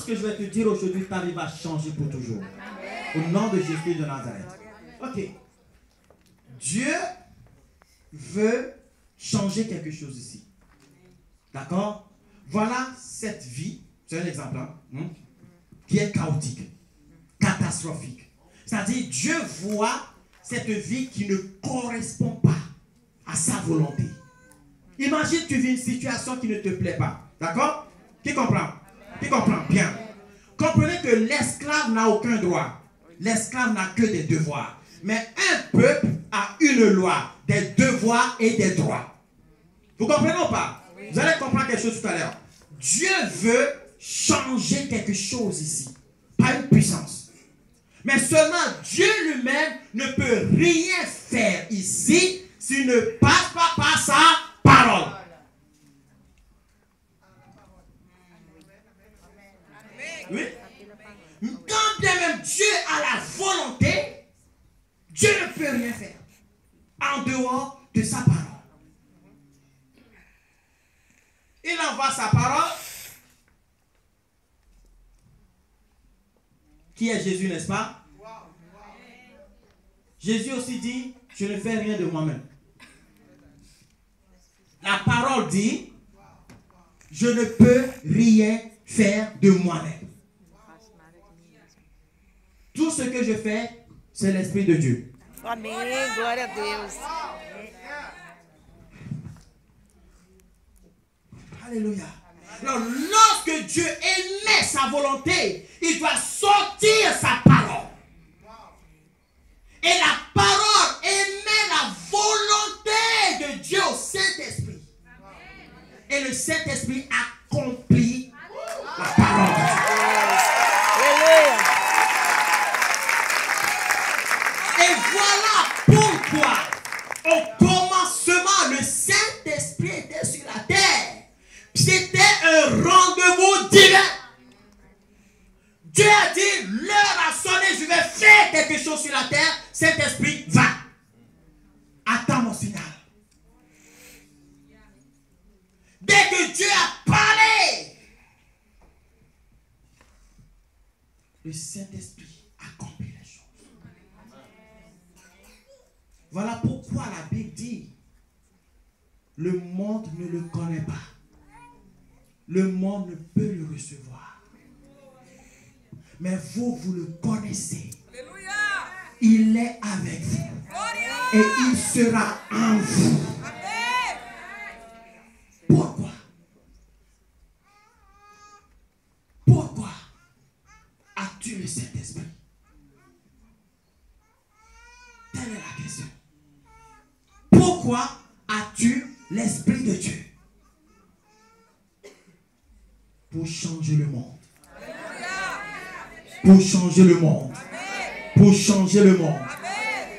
que je vais te dire aujourd'hui, ta vie va changer pour toujours. Au nom de Jésus de Nazareth. Ok. Dieu veut changer quelque chose ici. D'accord? Voilà cette vie, c'est un exemple, qui est chaotique, catastrophique. C'est-à-dire, Dieu voit cette vie qui ne correspond pas à sa volonté. Imagine tu vis une situation qui ne te plaît pas. D'accord? Qui comprend? Qui comprend? Bien. Comprenez que l'esclave n'a aucun droit. L'esclave n'a que des devoirs. Mais un peuple a une loi, des devoirs et des droits. Vous comprenez ou pas? Vous allez comprendre quelque chose tout à l'heure. Dieu veut changer quelque chose ici. Pas une puissance. Mais seulement Dieu lui-même ne peut rien faire ici s'il ne passe pas par sa parole. Oui. Quand bien même Dieu a la volonté, Dieu ne peut rien faire en dehors de sa parole. Il envoie sa parole. Qui est Jésus, n'est-ce pas? Jésus aussi dit, je ne fais rien de moi-même. La parole dit, je ne peux rien faire de moi-même. Tout ce que je fais, c'est l'Esprit de Dieu. Amém, glória a Deus. Alléluia. Alors, lorsque Dieu émet sa volonté, il doit sortir sa parole. Et la parole émet la volonté de Dieu au Saint-Esprit. Et le Saint-Esprit accomplit la parole de Dieu. Et voilà pourquoi, au commencement, le Saint-Esprit était sur la terre. C'était un rendez-vous divin. Dieu a dit, l'heure a sonné, je vais faire quelque chose sur la terre. Saint-Esprit, va. Attends mon signal. Dès que Dieu a parlé, le Saint-Esprit accomplit les choses. Voilà pourquoi la Bible dit, le monde ne le connaît pas. Le monde ne peut le recevoir. Mais vous, vous le connaissez. Alléluia. Il est avec vous. Gloria. Et il sera en vous. Amen. Pourquoi? Pourquoi as-tu le Saint-Esprit? Telle est la question. Pourquoi as-tu l'Esprit de Dieu? Pour changer le monde. Pour changer le monde. Pour changer le monde.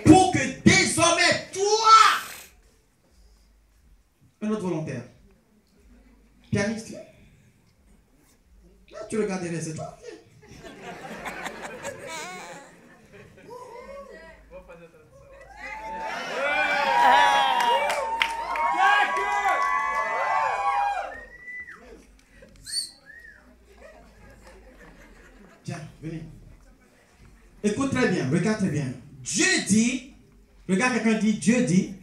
Pour que désormais, toi, un autre volontaire, pianiste, là tu regardes derrière, c'est toi. Venez. Écoute très bien, regarde très bien. Dieu dit, regarde quelqu'un dit, Dieu dit,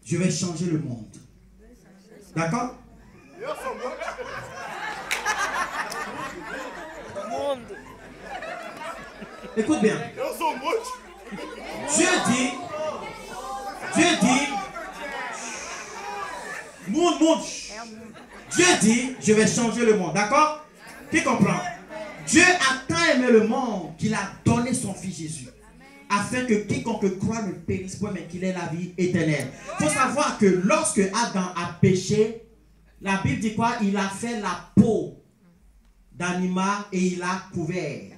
je vais changer le monde. D'accord? Écoute bien. Dieu dit, Dieu dit, je vais changer le monde. D'accord? Qui comprend? Dieu a tant aimé le monde qu'il a donné son fils Jésus. Afin que quiconque croit ne périsse point, mais qu'il ait la vie éternelle. Il faut savoir que lorsque Adam a péché, la Bible dit quoi? Il a fait la peau d'animal et il a couvert.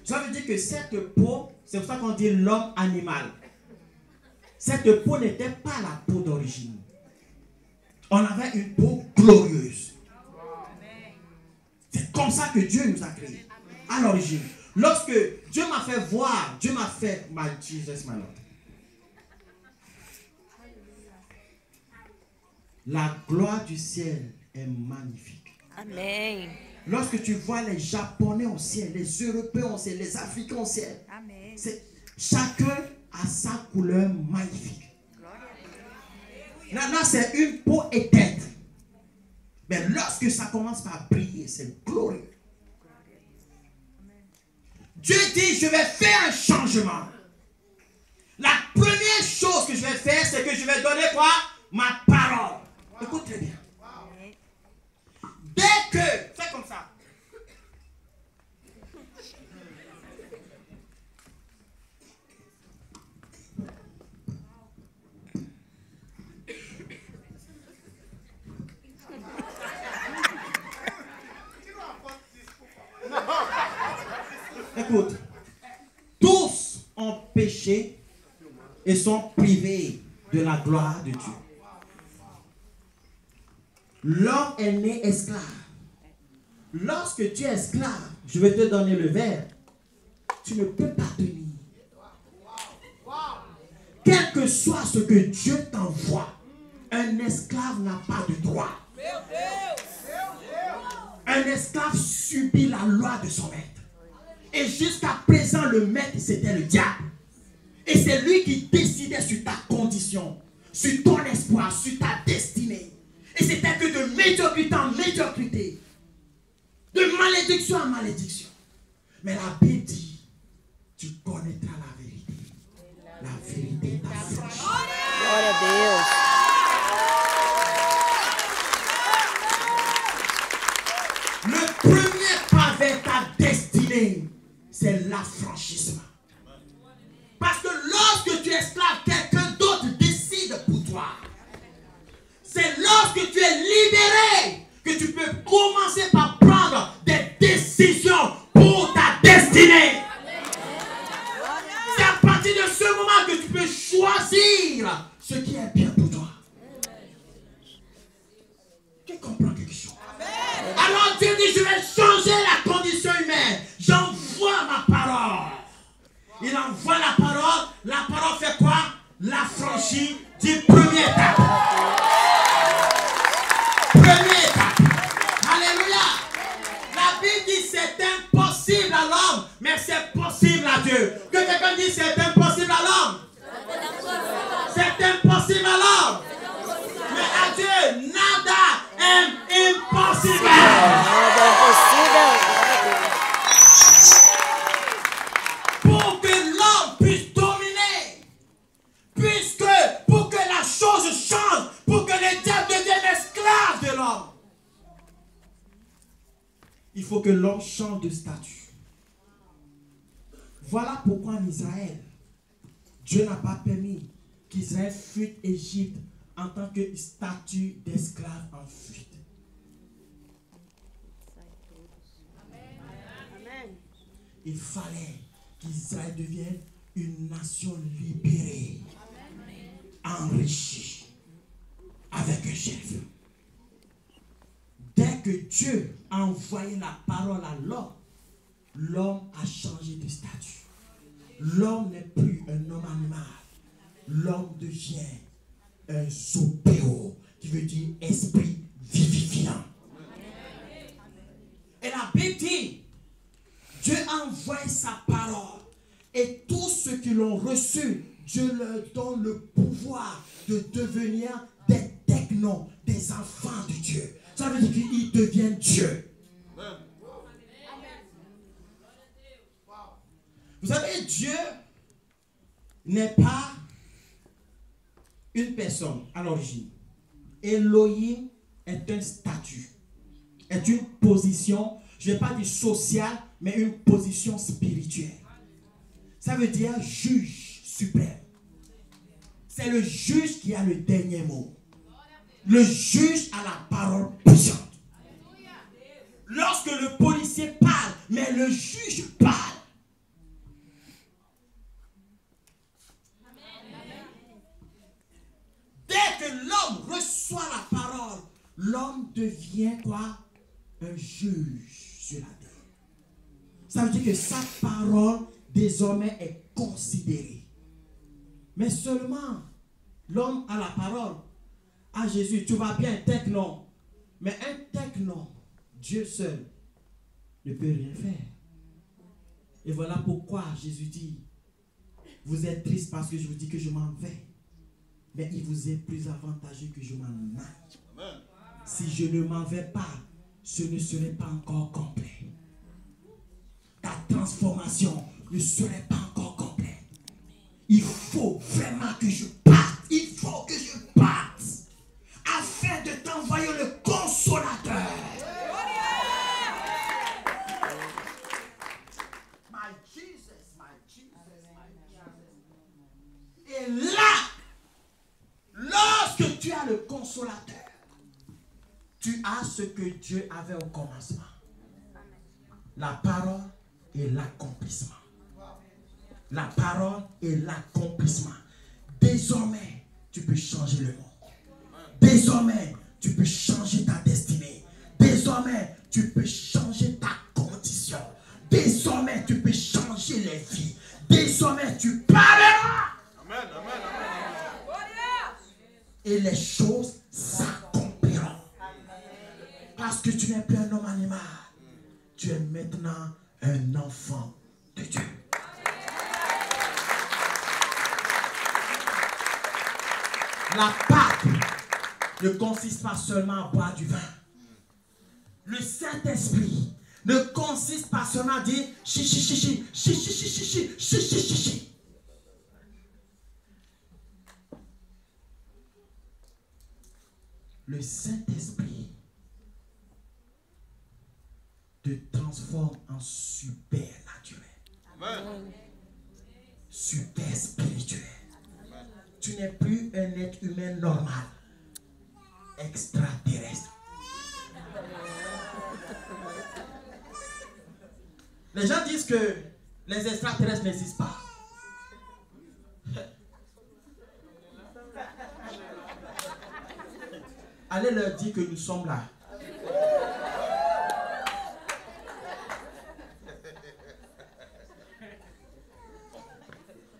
Ça veut dire que cette peau, c'est pour ça qu'on dit l'homme animal. Cette peau n'était pas la peau d'origine. On avait une peau glorieuse. C'est comme ça que Dieu nous a créés. À l'origine. Lorsque Dieu m'a fait voir, Dieu m'a fait, my Jesus, my Lord. La gloire du ciel est magnifique. Amém. Lorsque tu vois les Japonais au ciel, les Européens au ciel, les Africains au ciel, Amém. Chacun a sa couleur magnifique. Là, c'est une peau éteinte. Mais lorsque ça commence par briller, c'est glorieux. Dieu dit, je vais faire un changement. La première chose que je vais faire, c'est que je vais donner quoi? Ma parole. Écoute très bien. Dès que, fais comme ça. Écoute, tous ont péché et sont privés de la gloire de Dieu. L'homme est né esclave. Lorsque tu es esclave, je vais te donner le verbe, tu ne peux pas tenir. Quel que soit ce que Dieu t'envoie, un esclave n'a pas de droit. Un esclave subit la loi de son maître. Et jusqu'à présent, le maître, c'était le diable. Et c'est lui qui décidait sur ta condition, sur ton espoir, sur ta destinée. Et c'était que de médiocrité en médiocrité, de malédiction en malédiction. Mais la Bible dit, tu connaîtras la vérité. La vérité t'affranchira. Glória a Deus. Le premier pas vers ta destinée, c'est l'affranchissement. Parce que lorsque tu es esclave, quelqu'un d'autre décide pour toi. C'est lorsque tu es libéré que tu peux commencer par prendre des décisions pour ta destinée. C'est à partir de ce moment que tu peux choisir ce qui est bien pour toi. Tu comprends quelque chose? Alors Dieu dit, je vais changer la condition humaine. J'envoie ma parole. Il envoie la parole fait quoi? L'affranchit du premier étape. Première étape. Alléluia. La Bible dit c'est impossible à l'homme, mais c'est possible à Dieu. Que quelqu'un dise c'est impossible à l'homme. C'est impossible à l'homme. Mais à Dieu, nada est impossible. Nada é impossível. Pour que l'homme puisse dominer, pour que la chose change, pour que les diables deviennent esclaves de l'homme, il faut que l'homme change de statut. Voilà pourquoi en Israël, Dieu n'a pas permis qu'Israël fuite Égypte en tant que statut d'esclave en fuite. Il fallait qu'Israël devienne une nation libérée, enrichie, avec un chef. Dès que Dieu a envoyé la parole à l'homme, l'homme a changé de statut. L'homme n'est plus un homme animal. L'homme devient un zoopéo, qui veut dire esprit vivifiant. Et la Bible dit, Dieu a envoyé sa parole. Et tous ceux qui l'ont reçu, Dieu leur donne le pouvoir de devenir des technos, des enfants de Dieu. Ça veut dire qu'ils deviennent Dieu. Vous savez, Dieu n'est pas une personne à l'origine. Elohim est un statut, est une position, je ne vais pas dire sociale, mais une position spirituelle. Ça veut dire juge suprême. C'est le juge qui a le dernier mot. Le juge a la parole puissante. Lorsque le policier parle, mais le juge parle. Dès que l'homme reçoit la parole, l'homme devient quoi? Un juge sur la terre. Ça veut dire que sa parole désormais est considérée. Mais seulement l'homme a la parole. Ah Jésus, tu vas bien, technon. Mais un technon Dieu seul ne peut rien faire. Et voilà pourquoi Jésus dit, vous êtes triste parce que je vous dis que je m'en vais. Mais il vous est plus avantageux que je m'en aille. Si je ne m'en vais pas, ce ne serait pas encore complet. Ta transformation ne serait pas encore complète. Il faut vraiment que je parte. Il faut que je parte afin de t'envoyer le consolateur. My Jesus, my Jesus, my Jesus. Et là, lorsque tu as le consolateur, tu as ce que Dieu avait au commencement. La parole et l'accomplissement. La parole et l'accomplissement. Désormais, tu peux changer le monde. Désormais, tu peux changer ta destinée. Désormais, tu peux changer ta condition. Désormais, tu peux changer les vies. Désormais, tu parleras. Amen, amen, amen. Et les choses s'accompliront. Parce que tu n'es plus un homme animal. Tu es maintenant un enfant de Dieu. La Pâque ne consiste pas seulement à boire du vin. Le Saint-Esprit ne consiste pas seulement à dire chi chi chi chi chi chi chi chi chi chi chi chi. Le Saint-Esprit te transforme en supernaturel. Amen. Super spirituel. Amen. Tu n'es plus un être humain normal, extraterrestre. Les gens disent que les extraterrestres n'existent pas. Allez leur dire que nous sommes là.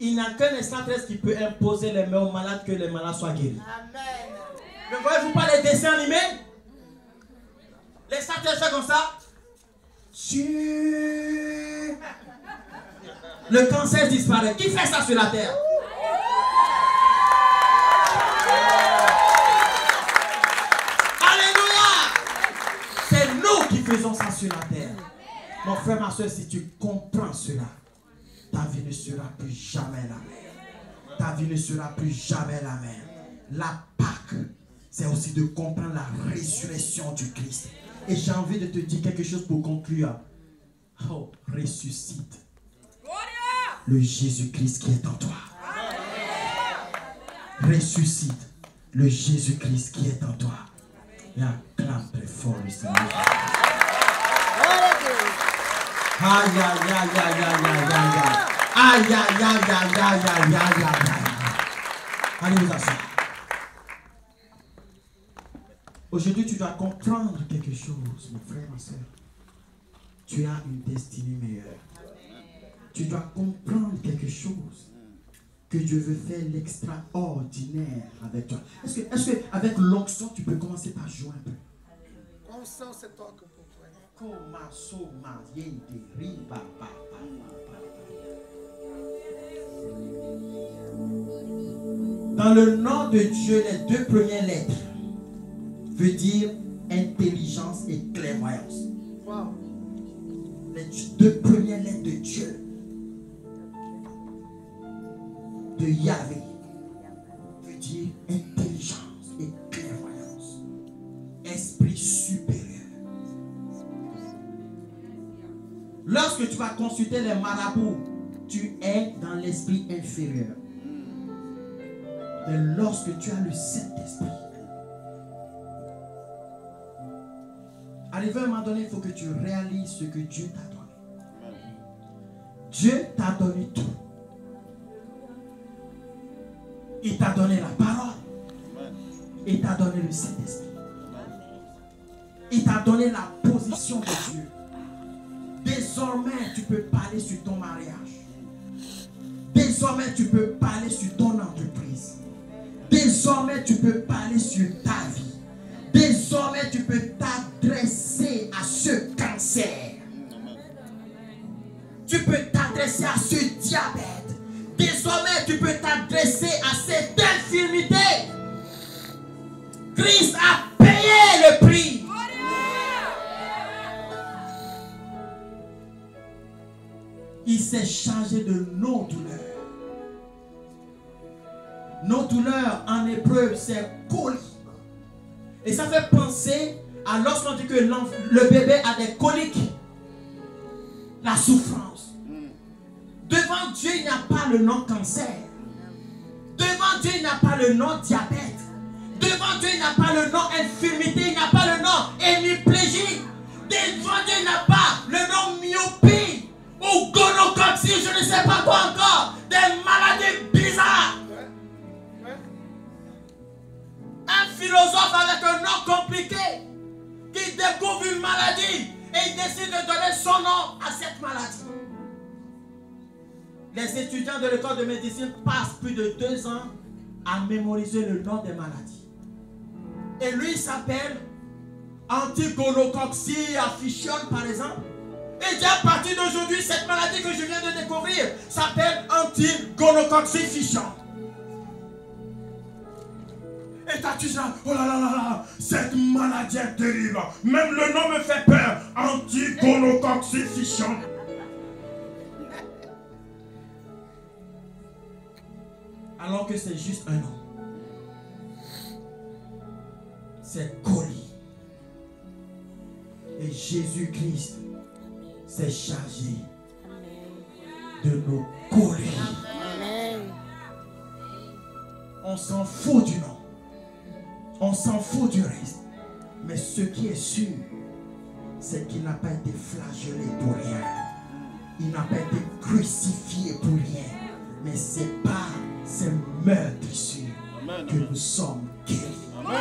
Il n'y a qu'un extraterrestre qui peut imposer les mains aux malades, que les malades soient guéris. Amen. Ne voyez-vous pas les dessins animés? L'extraterrestre fait comme ça. Le cancer disparaît. Qui fait ça sur la terre? Alléluia! C'est nous qui faisons ça sur la terre. Mon frère, ma soeur, si tu comprends cela, ta vie ne sera plus jamais la même. Ta vie ne sera plus jamais la même. La Pâque, c'est aussi de comprendre la résurrection du Christ. Et j'ai envie de te dire quelque chose pour conclure. Oh, ressuscite le Jésus-Christ qui est en toi. Ressuscite le Jésus-Christ qui est en toi. Et acclame très fort le Seigneur. Aïe, aïe, aïe, aïe, aïe, aïe, aïe. Aïe, aïe, aïe, aïe, aïe, aïe, aïe, aïe. Allez vous asseoir. Aujourd'hui, tu dois comprendre quelque chose, mon frère, ma soeur. Tu as une destinée meilleure. Tu dois comprendre quelque chose. Que Dieu veut faire l'extraordinaire avec toi. Est-ce que avec l'onction, tu peux commencer par jouer un peu? Onction, c'est toi que pour toi. Dans le nom de Dieu, les deux premières lettres veut dire intelligence et clairvoyance. Wow. Les deux premières lettres de Dieu, de Yahvé, veut dire intelligence et clairvoyance. Esprit supérieur. Lorsque tu vas consulter les marabouts, tu es dans l'esprit inférieur. Mais lorsque tu as le Saint-Esprit, arrivé à un moment donné, il faut que tu réalises ce que Dieu t'a donné. Dieu t'a donné tout. Il t'a donné la parole. Il t'a donné le Saint-Esprit. Il t'a donné la position de Dieu. Désormais, tu peux parler sur ton mariage. Désormais, tu peux parler sur ton entreprise. Désormais, tu peux parler sur ta vie. Désormais, tu peux t'adresser à désormais tu peux t'adresser à cette infirmité. Christ a payé le prix. Il s'est chargé de nos douleurs. Nos douleurs en hébreu c'est coliques. Et ça fait penser à lorsqu'on dit que le bébé a des coliques. La souffrance. Devant Dieu, il n'y a pas le nom cancer. Devant Dieu, il n'y a pas le nom diabète. Devant Dieu, il n'y a pas le nom infirmité. Il n'y a pas le nom hémiplégie. Devant Dieu, il n'y a pas le nom myopie ou gonocoxie, je ne sais pas quoi encore. Des maladies bizarres. Un philosophe avec un nom compliqué qui découvre une maladie et il décide de donner son nom à cette maladie. Les étudiants de l'école de médecine passent plus de 2 ans à mémoriser le nom des maladies. Et lui, il s'appelle antigonocoxie affichonne, par exemple. Et dit à partir d'aujourd'hui, cette maladie que je viens de découvrir s'appelle antigonocoxie fichonne. Et toi tu dis, oh là là là là, cette maladie est terrible. Même le nom me fait peur. Antigonocoxie fichonne. Alors que c'est juste un nom. C'est colis. Et Jésus-Christ s'est chargé de nos colis. On s'en fout du nom. On s'en fout du reste. Mais ce qui est sûr, c'est qu'il n'a pas été flagellé pour rien. Il n'a pas été crucifié pour rien. Mais c'est par ces meurtrissures que nous sommes guéris. Amen.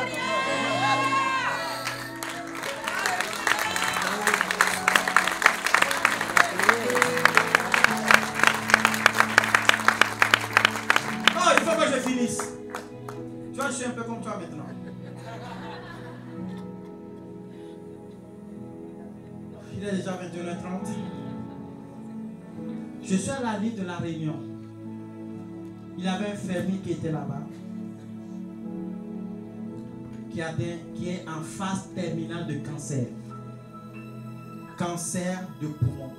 Oh, il faut que je finisse. Tu vois, je suis un peu comme toi maintenant. Il est déjà 21h30. Je suis à la ligne de la Réunion. Il y avait un fermier qui était là-bas, qui est en phase terminale de cancer. Cancer de poumon.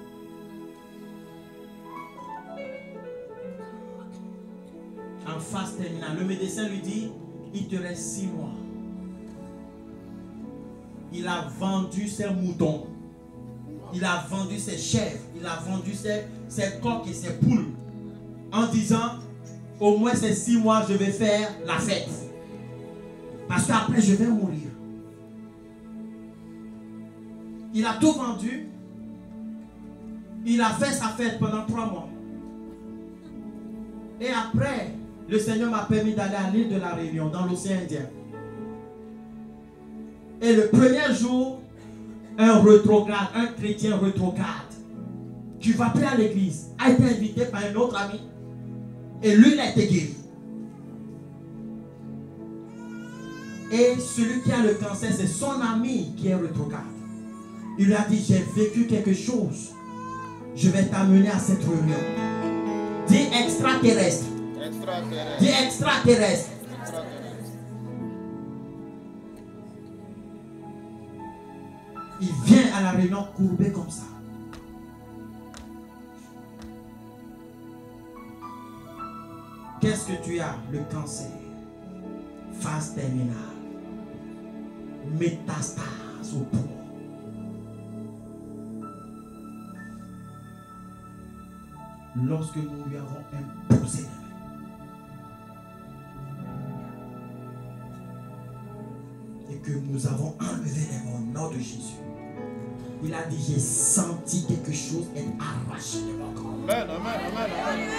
En phase terminale. Le médecin lui dit, il te reste 6 mois. Il a vendu ses moutons. Il a vendu ses chèvres. Il a vendu ses coqs et ses poules. En disant, au moins ces 6 mois, je vais faire la fête. Parce qu'après, je vais mourir. Il a tout vendu. Il a fait sa fête pendant 3 mois. Et après, le Seigneur m'a permis d'aller à l'île de la Réunion, dans l'océan Indien. Et le premier jour, un rétrograde, un chrétien rétrograde, qui va plus à l'église, a été invité par un autre ami. Et lui, il a été guéri. Et celui qui a le cancer, c'est son ami qui est rétrograde. Il lui a dit, j'ai vécu quelque chose. Je vais t'amener à cette réunion. Dis extraterrestre. Dis extraterrestre. Il vient à la réunion courbé comme ça. Qu'est-ce que tu as? Le cancer. Phase terminale. Métastase au poumon. Lorsque nous lui avons imposé et que nous avons enlevé les mains au nom de Jésus, il a dit, j'ai senti quelque chose être arraché de mon corps. Amen, amen, amen, amen.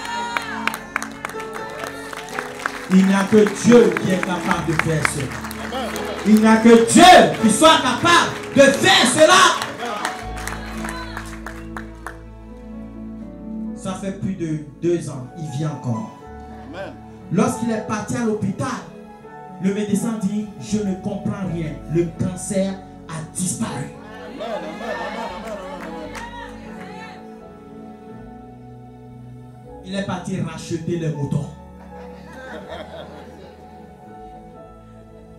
Il n'y a que Dieu qui est capable de faire cela. Il n'y a que Dieu qui soit capable de faire cela. Ça fait plus de 2 ans, il vit encore. Lorsqu'il est parti à l'hôpital, le médecin dit, je ne comprends rien. Le cancer a disparu. Il Il est parti racheter les moutons.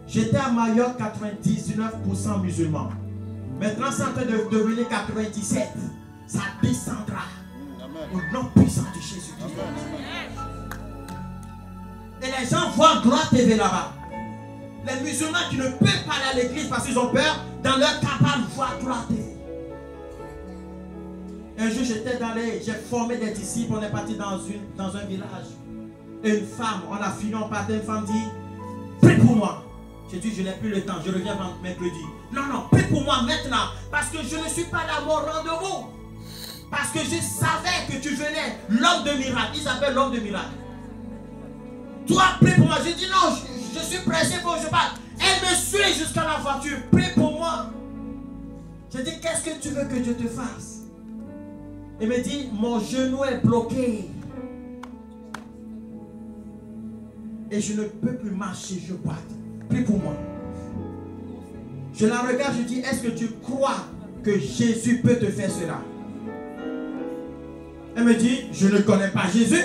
J'étais à Mayotte, 99% musulmans. Maintenant, c'est en train de devenir 97. Ça descendra. Au nom puissant de Jésus-Christ. Et les gens voient Gloire TV là-bas. Les musulmans qui ne peuvent pas aller à l'église parce qu'ils ont peur, dans leur cabane, voient Gloire TV. Un jour, j'ai formé des disciples, on est parti dans un village. Et une femme, on a fini, on partait, une femme dit, prie pour moi. J'ai dit, je n'ai plus le temps, je reviens mercredi. Non, prie pour moi maintenant, parce que je ne suis pas là à mon rendez-vous. Parce que je savais que tu venais, l'homme de miracle. Ils s'appellent l'homme de miracle. Toi, prie pour moi. J'ai dit non, je suis pressé pour que je parte. Elle me suit jusqu'à la voiture. Prie pour moi. J'ai dit, qu'est-ce que tu veux que je te fasse? Elle me dit, mon genou est bloqué. Et je ne peux plus marcher, je boite. Prie pour moi. Je la regarde, je dis, est-ce que tu crois que Jésus peut te faire cela? Elle me dit, je ne connais pas Jésus.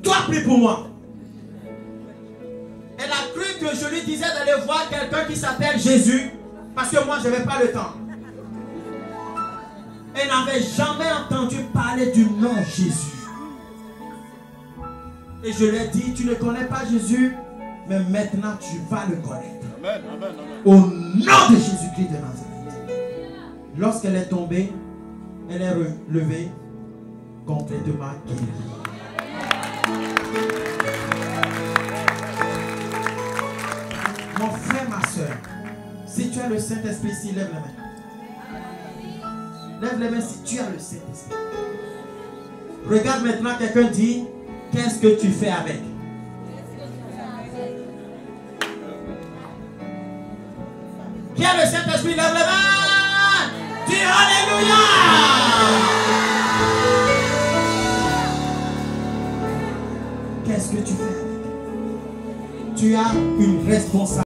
Toi, prie pour moi. Elle a cru que je lui disais d'aller voir quelqu'un qui s'appelle Jésus. Parce que moi, je n'avais pas le temps. Elle n'avait jamais entendu parler du nom Jésus. Et je lui ai dit, tu ne connais pas Jésus, mais maintenant tu vas le connaître. Amen, amen, amen. Au nom de Jésus-Christ de Nazareth. Lorsqu'elle est tombée, elle est relevée, complètement guérie. Mon frère, ma soeur, si tu as le Saint-Esprit ici, lève les mains. Lève les mains si tu as le Saint-Esprit. Regarde maintenant, quelqu'un dit, qu'est-ce que tu fais avec? Qui a le Saint-Esprit, lève les mains. Dis Alléluia. Qu'est-ce que tu fais avec? Tu as une responsabilité.